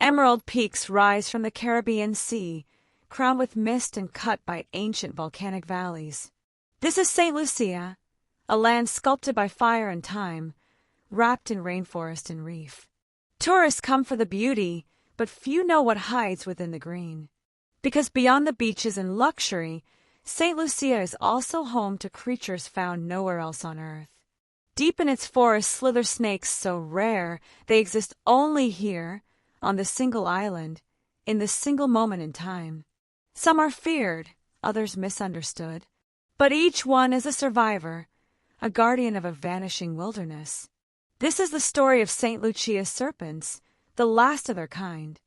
Emerald peaks rise from the Caribbean Sea, crowned with mist and cut by ancient volcanic valleys. This is St. Lucia, a land sculpted by fire and time, wrapped in rainforest and reef. Tourists come for the beauty, but few know what hides within the green. Because beyond the beaches and luxury, St. Lucia is also home to creatures found nowhere else on Earth. Deep in its forests slither snakes so rare they exist only here, on this single island, in this single moment in time. Some are feared, others misunderstood, but each one is a survivor, a guardian of a vanishing wilderness. This is the story of St. Lucia's serpents, the last of their kind.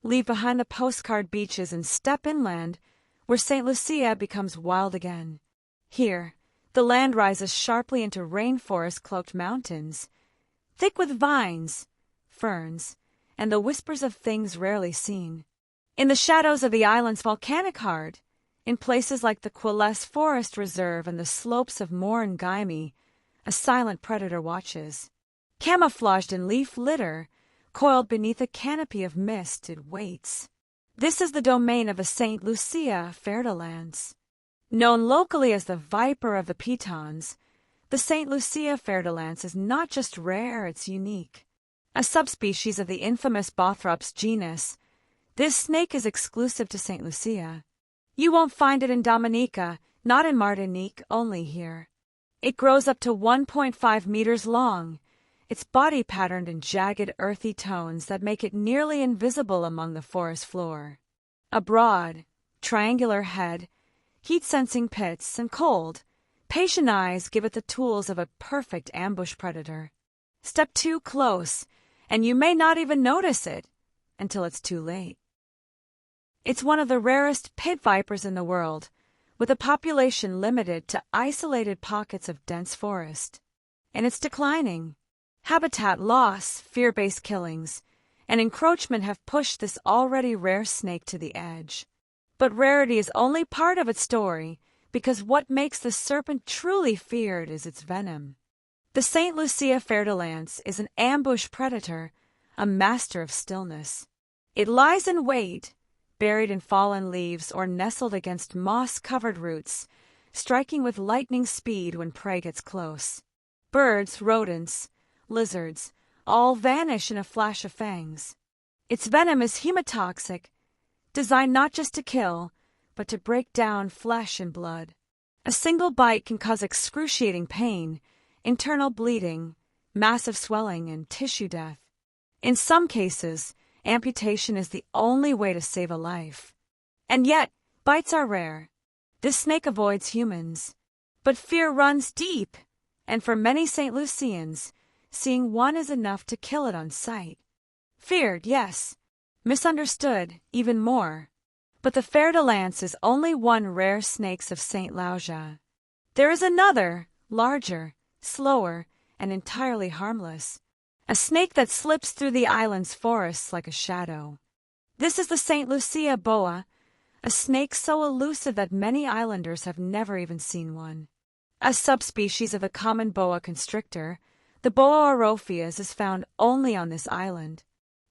Leave behind the postcard beaches and step inland, where St. Lucia becomes wild again. Here, the land rises sharply into rainforest-cloaked mountains, thick with vines, ferns, and the whispers of things rarely seen. In the shadows of the island's volcanic heart, in places like the Quilles Forest Reserve and the slopes of Morin-Gaimi, a silent predator watches. Camouflaged in leaf litter, coiled beneath a canopy of mist, it waits. This is the domain of the St. Lucia fer-de-lance. Known locally as the Viper of the Pitons, the St. Lucia fer-de-lance is not just rare, it's unique. A subspecies of the infamous Bothrops genus, this snake is exclusive to St. Lucia. You won't find it in Dominica, not in Martinique, only here. It grows up to 1.5 meters long, its body patterned in jagged, earthy tones that make it nearly invisible among the forest floor. A broad, triangular head, heat-sensing pits, and cold, patient eyes give it the tools of a perfect ambush predator. Step too close, and you may not even notice it until it's too late. It's one of the rarest pit vipers in the world, with a population limited to isolated pockets of dense forest. And it's declining. Habitat loss, fear-based killings, and encroachment have pushed this already rare snake to the edge. But rarity is only part of its story, because what makes the serpent truly feared is its venom. The St. Lucia fer-de-lance is an ambush predator, a master of stillness. It lies in wait, buried in fallen leaves or nestled against moss-covered roots, striking with lightning speed when prey gets close. Birds, rodents, lizards, all vanish in a flash of fangs. Its venom is hemotoxic, designed not just to kill, but to break down flesh and blood. A single bite can cause excruciating pain, internal bleeding, massive swelling, and tissue death. In some cases, amputation is the only way to save a life. And yet, bites are rare. This snake avoids humans. But fear runs deep, and for many St. Lucians, seeing one is enough to kill it on sight. Feared, yes. Misunderstood, even more. But the fer-de-lance is only one rare snake of St. Lucia. There is another, larger, slower, and entirely harmless. A snake that slips through the island's forests like a shadow. This is the St. Lucia boa, a snake so elusive that many islanders have never even seen one. A subspecies of the common boa constrictor, the boa orophias is found only on this island.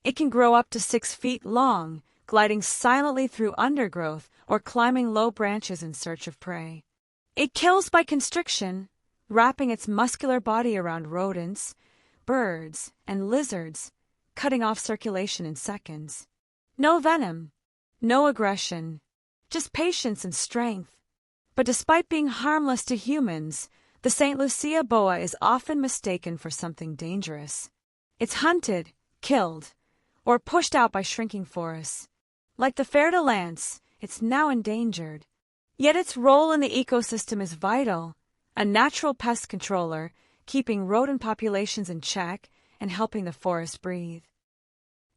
It can grow up to 6 feet long, gliding silently through undergrowth or climbing low branches in search of prey. It kills by constriction, wrapping its muscular body around rodents, birds, and lizards, cutting off circulation in seconds. No venom, no aggression, just patience and strength. But despite being harmless to humans, the St. Lucia boa is often mistaken for something dangerous. It's hunted, killed, or pushed out by shrinking forests. Like the fer-de-lance, it's now endangered. Yet its role in the ecosystem is vital, a natural pest controller, keeping rodent populations in check and helping the forest breathe.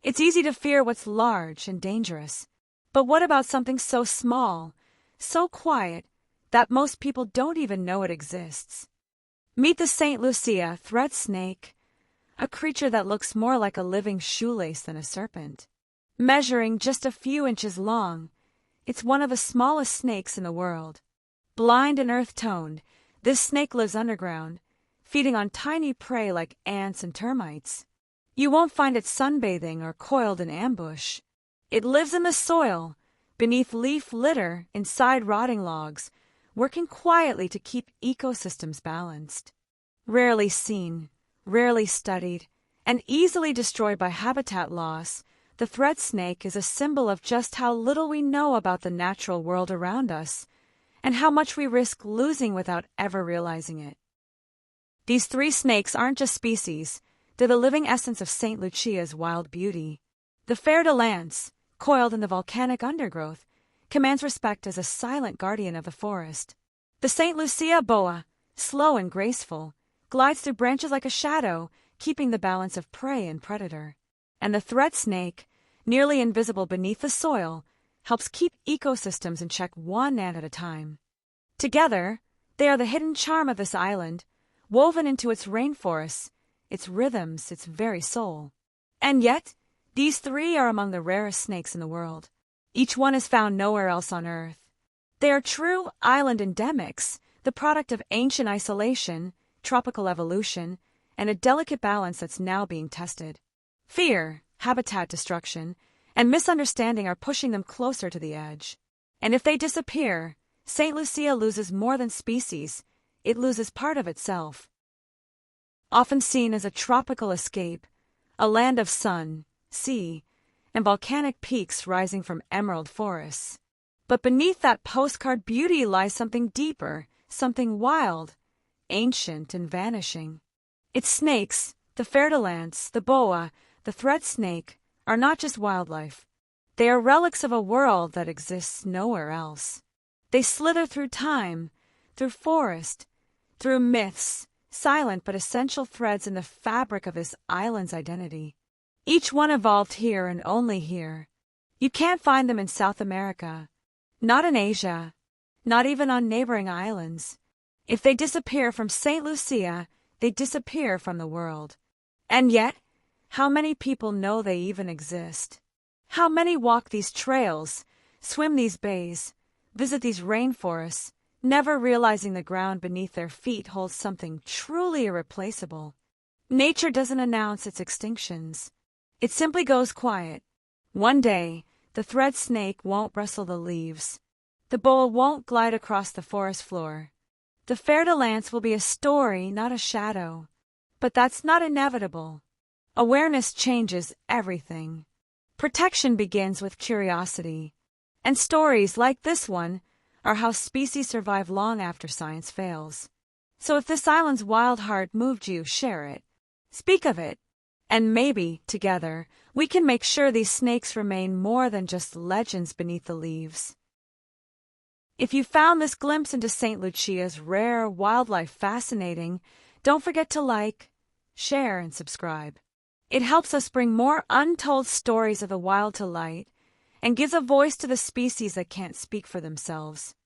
It's easy to fear what's large and dangerous. But what about something so small, so quiet, that most people don't even know it exists? Meet the St. Lucia threadsnake, a creature that looks more like a living shoelace than a serpent. Measuring just a few inches long, it's one of the smallest snakes in the world. Blind and earth-toned, this snake lives underground, feeding on tiny prey like ants and termites. You won't find it sunbathing or coiled in ambush. It lives in the soil, beneath leaf litter, inside rotting logs, working quietly to keep ecosystems balanced. Rarely seen, rarely studied, and easily destroyed by habitat loss, the threadsnake is a symbol of just how little we know about the natural world around us, and how much we risk losing without ever realizing it. These three snakes aren't just species, they're the living essence of St. Lucia's wild beauty. The fer-de-lance, coiled in the volcanic undergrowth, commands respect as a silent guardian of the forest. The St. Lucia boa, slow and graceful, glides through branches like a shadow, keeping the balance of prey and predator. And the threadsnake, nearly invisible beneath the soil, helps keep ecosystems in check one ant at a time. Together, they are the hidden charm of this island, woven into its rainforests, its rhythms, its very soul. And yet, these three are among the rarest snakes in the world. Each one is found nowhere else on Earth. They are true island endemics, the product of ancient isolation, tropical evolution, and a delicate balance that's now being tested. Fear, habitat destruction, and misunderstanding are pushing them closer to the edge. And if they disappear, St. Lucia loses more than species, it loses part of itself. Often seen as a tropical escape, a land of sun, sea, and volcanic peaks rising from emerald forests. But beneath that postcard beauty lies something deeper, something wild, ancient and vanishing. Its snakes, the fer-de-lance, the boa, the threadsnake, are not just wildlife. They are relics of a world that exists nowhere else. They slither through time, through forest, through myths, silent but essential threads in the fabric of this island's identity. Each one evolved here and only here. You can't find them in South America, not in Asia, not even on neighboring islands. If they disappear from St. Lucia, they disappear from the world. And yet, how many people know they even exist? How many walk these trails, swim these bays, visit these rainforests, never realizing the ground beneath their feet holds something truly irreplaceable? Nature doesn't announce its extinctions. It simply goes quiet. One day, the threadsnake won't rustle the leaves. The boa won't glide across the forest floor. The fer-de-lance will be a story, not a shadow. But that's not inevitable. Awareness changes everything. Protection begins with curiosity. And stories like this one are how species survive long after science fails. So if this island's wild heart moved you, share it. Speak of it. And maybe, together, we can make sure these snakes remain more than just legends beneath the leaves. If you found this glimpse into St. Lucia's rare wildlife fascinating, don't forget to like, share, and subscribe. It helps us bring more untold stories of the wild to light and gives a voice to the species that can't speak for themselves.